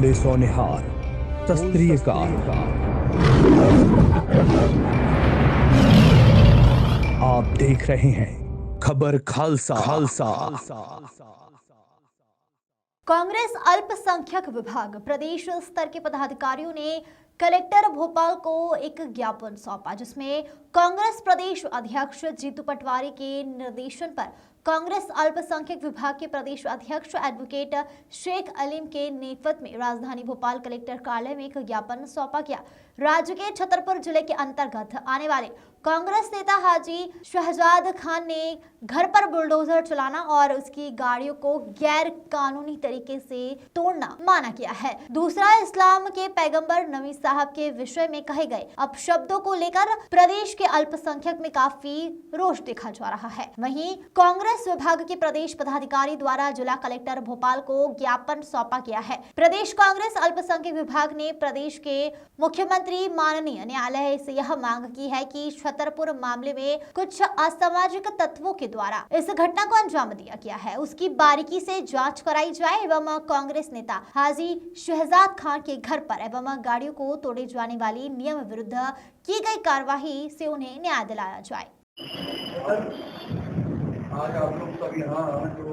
बोले सोनिहार, शस्त्रीय काल। आप देख रहे हैं खबर खालसा। कांग्रेस अल्पसंख्यक विभाग प्रदेश स्तर के पदाधिकारियों ने कलेक्टर भोपाल को एक ज्ञापन सौंपा, जिसमें कांग्रेस प्रदेश अध्यक्ष जीतू पटवारी के निर्देशन पर कांग्रेस अल्पसंख्यक विभाग के प्रदेश अध्यक्ष एडवोकेट शेख अलीम के नेतृत्व में राजधानी भोपाल कलेक्टर कार्यालय में एक ज्ञापन सौंपा गया। राज्य के छतरपुर जिले के अंतर्गत आने वाले कांग्रेस नेता हाजी शहजाद खान ने घर पर बुलडोजर चलाना और उसकी गाड़ियों को गैर कानूनी तरीके से तोड़ना माना गया है। दूसरा, इस्लाम के पैगंबर नबी साहब के विषय में कहे गए अपशब्दों को लेकर प्रदेश के अल्पसंख्यक में काफी रोष देखा जा रहा है। वहीं कांग्रेस विभाग के प्रदेश पदाधिकारी द्वारा जिला कलेक्टर भोपाल को ज्ञापन सौंपा गया है। प्रदेश कांग्रेस अल्पसंख्यक विभाग ने प्रदेश के मुख्यमंत्री माननीय न्यायालय से यह मांग की है कि छतरपुर मामले में कुछ असामाजिक तत्वों के द्वारा इस घटना को अंजाम दिया गया है, उसकी बारीकी से जांच कराई जाए एवं कांग्रेस नेता हाजी शहजाद खान के घर पर एवं गाड़ियों को तोड़े जाने वाली नियम विरुद्ध की गई कार्यवाही से उन्हें न्याय दिलाया जाए। आज आप लोग सब यहाँ जो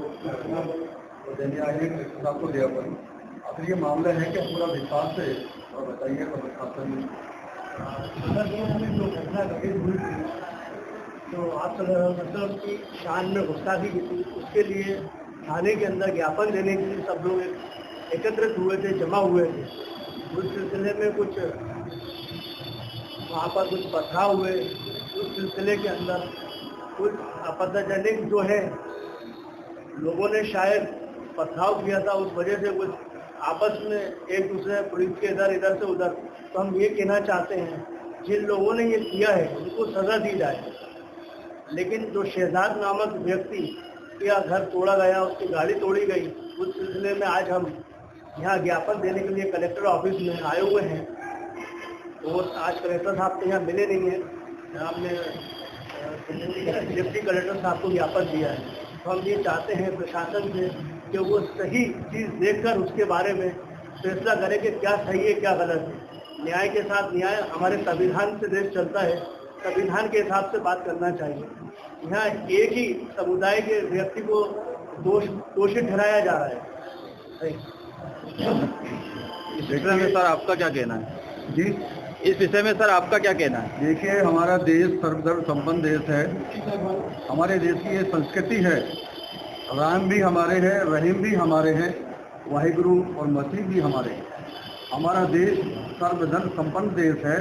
आपको दिया पर ये मामला है कि पूरा विकास से और बताइए जो घटना घटित हुई थी तो आप मतलब की शान में गुस्ताखी की थी, उसके लिए थाने के अंदर ज्ञापन देने के लिए सब लोग एकत्रित हुए थे, जमा हुए थे। उस सिलसिले में कुछ वहाँ पर कुछ पथराव हुए। उस सिलसिले के अंदर कुछ आपत्तिजनक जो है लोगों ने शायद पथराव किया था, उस वजह से कुछ आपस में एक दूसरे पुलिस के इधर से उधर। तो हम ये कहना चाहते हैं जिन लोगों ने ये किया है उनको सजा दी जाए, लेकिन जो शहजाद नामक व्यक्ति का घर तोड़ा गया, उसकी गाड़ी तोड़ी गई, उस सिलसिले में आज हम यहाँ ज्ञापन देने के लिए कलेक्टर ऑफिस में आए हुए हैं। तो आज कलेक्टर साहब तो यहाँ मिले नहीं हैं, हमने डिप्टी कलेक्टर साहब को ज्ञापन दिया है। तो हम ये चाहते हैं प्रशासन से कि वो सही चीज़ देखकर उसके बारे में फैसला करे कि क्या सही है क्या गलत है। न्याय के साथ न्याय, हमारे संविधान से देश चलता है, संविधान के हिसाब से बात करना चाहिए। यहाँ एक ही समुदाय के व्यक्ति को दोषी ठहराया जा रहा है। इस विषय में सर आपका क्या कहना है? जी, इस विषय में सर आपका क्या कहना है? देखिए, हमारा देश सर्वधर्म संपन्न देश है। हमारे देश की ये संस्कृति है, राम भी हमारे हैं, रहीम भी हमारे हैं, वाहिगुरु और मसीह भी हमारे हैं। हमारा देश सर्वधर्म संपन्न देश है।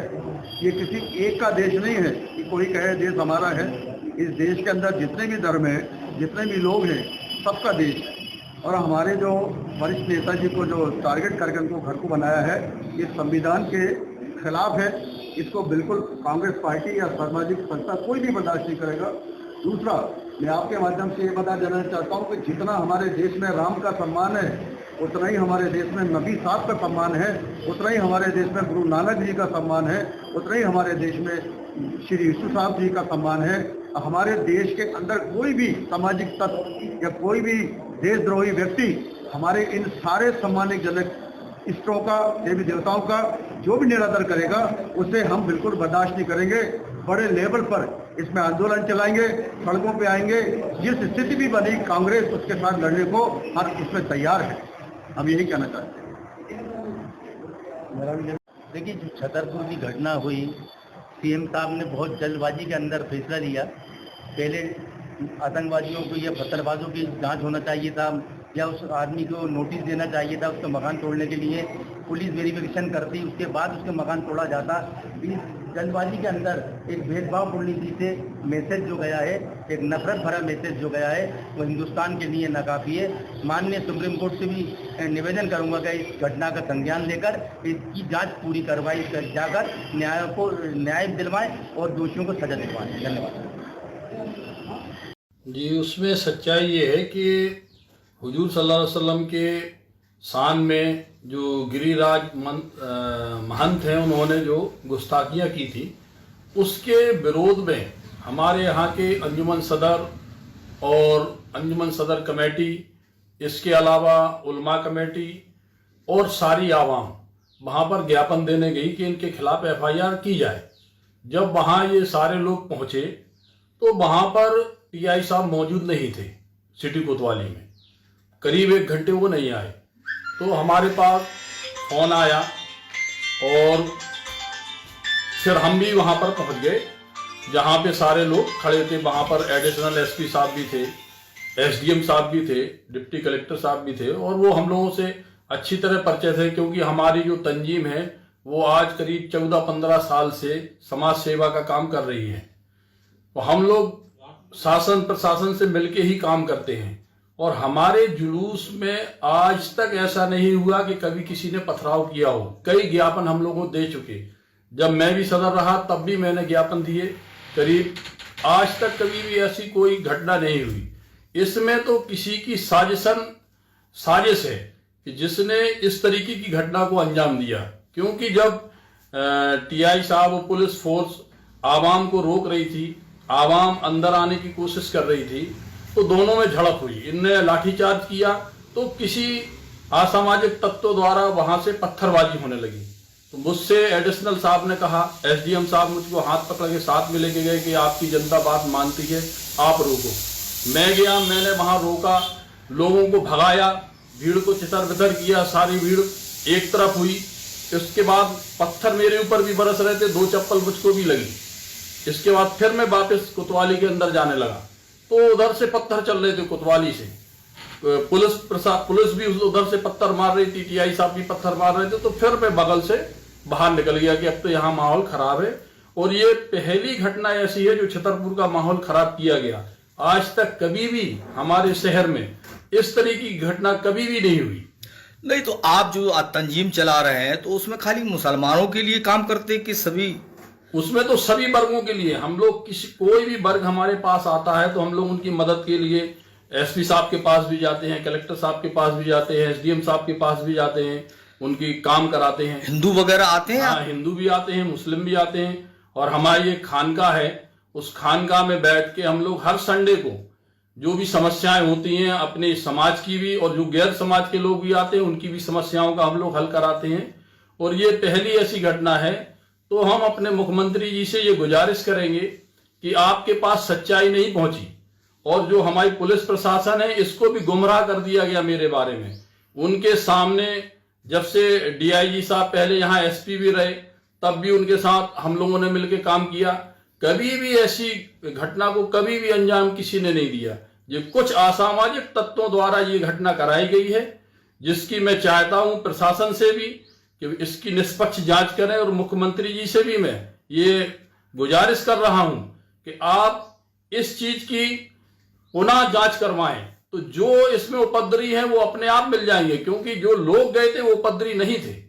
ये किसी एक का देश नहीं है कि कोई कहे देश हमारा है। इस देश के अंदर जितने भी धर्म हैं, जितने भी लोग हैं, सबका देश है। और हमारे जो वरिष्ठ नेता जी को जो टारगेट करके उनको घर को बनाया है, ये संविधान के खिलाफ है। इसको बिल्कुल कांग्रेस पार्टी या सामाजिक संस्था कोई भी बर्दाश्त नहीं करेगा। दूसरा, मैं आपके माध्यम से ये बता देना चाहता हूँ कि जितना हमारे देश में राम का सम्मान है, उतना ही हमारे देश में नबी साहब का सम्मान है, उतना ही हमारे देश में गुरु नानक जी का सम्मान है, उतना ही हमारे देश में श्री यीशु साहब जी का सम्मान है। हमारे देश के अंदर कोई भी सामाजिक तत्व या कोई भी देशद्रोही व्यक्ति हमारे इन सारे सम्मानजनक इष्टों का, देवी देवताओं का जो भी निरादर करेगा, उसे हम बिल्कुल बर्दाश्त नहीं करेंगे। बड़े लेवल पर इसमें आंदोलन चलाएंगे, सड़कों पे आएंगे। जिस स्थिति भी बनी, कांग्रेस उसके साथ लड़ने को हर इसमें तैयार है। हम यही कहना चाहते हैं। देखिए, जो छतरपुर की घटना हुई, सीएम साहब ने बहुत जल्दबाजी के अंदर फैसला लिया। पहले आतंकवादियों को या पत्थरबाजों की जांच होना चाहिए था, या उस आदमी को नोटिस देना चाहिए था उसका मकान तोड़ने के लिए। पुलिस वेरिफिकेशन करती, उसके बाद उसका मकान तोड़ा जाता। इस जल्दबाजी के अंदर एक भेदभावपूर्ण नीति से मैसेज जो गया है, एक नफरत भरा मैसेज जो गया है, वो हिंदुस्तान के लिए नाकाफी है। माननीय सुप्रीम कोर्ट से भी निवेदन करूंगा कि इस घटना का संज्ञान लेकर इसकी जांच पूरी कार्रवाई कर जाकर न्याय दिलवाएं और दोषियों को सजा दिलवाएं। धन्यवाद जी। उसमें सच्चाई ये है कि हुजूर सल्लल्लाहु अलैहि वसल्लम के शान में जो गिरिराज महंत हैं, उन्होंने जो गुस्ताखियाँ की थी, उसके विरोध में हमारे यहाँ के अंजुमन सदर और अंजुमन सदर कमेटी, इसके अलावा उलमा कमेटी और सारी आवाम वहां पर ज्ञापन देने गई कि इनके खिलाफ एफआईआर की जाए। जब वहां ये सारे लोग पहुंचे तो वहां पर टीआई साहब मौजूद नहीं थे सिटी कोतवाली में, करीब 1 घंटे वो नहीं आए। तो हमारे पास फोन आया और फिर हम भी वहां पर पहुंच गए जहां पे सारे लोग खड़े थे। वहां पर एडिशनल एसपी साहब भी थे, एसडीएम साहब भी थे, डिप्टी कलेक्टर साहब भी थे, और वो हम लोगों से अच्छी तरह परिचय थे क्योंकि हमारी जो तंजीम है वो आज करीब 14-15 साल से समाज सेवा का काम कर रही है। तो हम लोग शासन प्रशासन से मिलके ही काम करते हैं और हमारे जुलूस में आज तक ऐसा नहीं हुआ कि कभी किसी ने पथराव किया हो। कई ज्ञापन हम लोगों को दे चुके, जब मैं भी सदर रहा तब भी मैंने ज्ञापन दिए, करीब आज तक कभी भी ऐसी कोई घटना नहीं हुई। इसमें तो किसी की साजिश है कि जिसने इस तरीके की घटना को अंजाम दिया, क्योंकि जब टीआई साहब और पुलिस फोर्स आवाम को रोक रही थी, आवाम अंदर आने की कोशिश कर रही थी, तो दोनों में झड़प हुई। इनने लाठीचार्ज किया तो किसी असामाजिक तत्वों द्वारा वहां से पत्थरबाजी होने लगी। तो मुझसे एडिशनल साहब ने कहा, एसडीएम साहब मुझको हाथ पकड़ के साथ में लेके गए कि आपकी जनता बात मानती है, आप रोको। मैं गया, मैंने वहां रोका, लोगों को भगाया, भीड़ को चितर बितर किया, सारी भीड़ एक तरफ हुई। इसके बाद पत्थर मेरे ऊपर भी बरस रहे थे, 2 चप्पल मुझको भी लगी। इसके बाद फिर मैं वापस कोतवाली के अंदर जाने लगा तो उधर से पत्थर चल रहे थे कोतवाली से, पुलिस भी उधर से पत्थर मार रही थी, टीआई साहब भी पत्थर मार रहे थे। तो फिर मैं बगल से बाहर निकल गया कि अब तो यहाँ माहौल खराब है। और ये पहली घटना ऐसी है जो छतरपुर का माहौल खराब किया गया। आज तक कभी भी हमारे शहर में इस तरह की घटना कभी भी नहीं हुई। नहीं, तो आप जो तंजीम चला रहे हैं तो उसमें खाली मुसलमानों के लिए काम करते कि सभी? उसमें तो सभी वर्गों के लिए, हम लोग कोई भी वर्ग हमारे पास आता है तो हम लोग उनकी मदद के लिए एसपी साहब के पास भी जाते हैं, कलेक्टर साहब के पास भी जाते हैं, एसडीएम साहब के पास भी जाते हैं, उनकी काम कराते हैं। हिंदू वगैरह आते हैं? हाँ, हिंदू भी आते हैं, मुस्लिम भी आते हैं। और हमारी एक खानकाह है, उस खानकाह में बैठ के हम लोग हर संडे को जो भी समस्याएं होती हैं अपने समाज की भी और जो गैर समाज के लोग भी आते हैं उनकी भी समस्याओं का हम लोग हल कराते हैं। और ये पहली ऐसी घटना है। तो हम अपने मुख्यमंत्री जी से ये गुजारिश करेंगे कि आपके पास सच्चाई नहीं पहुंची और जो हमारी पुलिस प्रशासन है इसको भी गुमराह कर दिया गया मेरे बारे में। उनके सामने जब से डीआईजी साहब पहले यहाँ एसपी भी रहे तब भी उनके साथ हम लोगों ने मिलकर काम किया। कभी भी ऐसी घटना को कभी भी अंजाम किसी ने नहीं दिया। ये कुछ असामाजिक तत्वों द्वारा ये घटना कराई गई है, जिसकी मैं चाहता हूं प्रशासन से भी कि इसकी निष्पक्ष जांच करें और मुख्यमंत्री जी से भी मैं ये गुजारिश कर रहा हूं कि आप इस चीज की पुनः जांच करवाएं। तो जो इसमें उपद्रवी हैं वो अपने आप मिल जाएंगे, क्योंकि जो लोग गए थे वो उपद्रवी नहीं थे।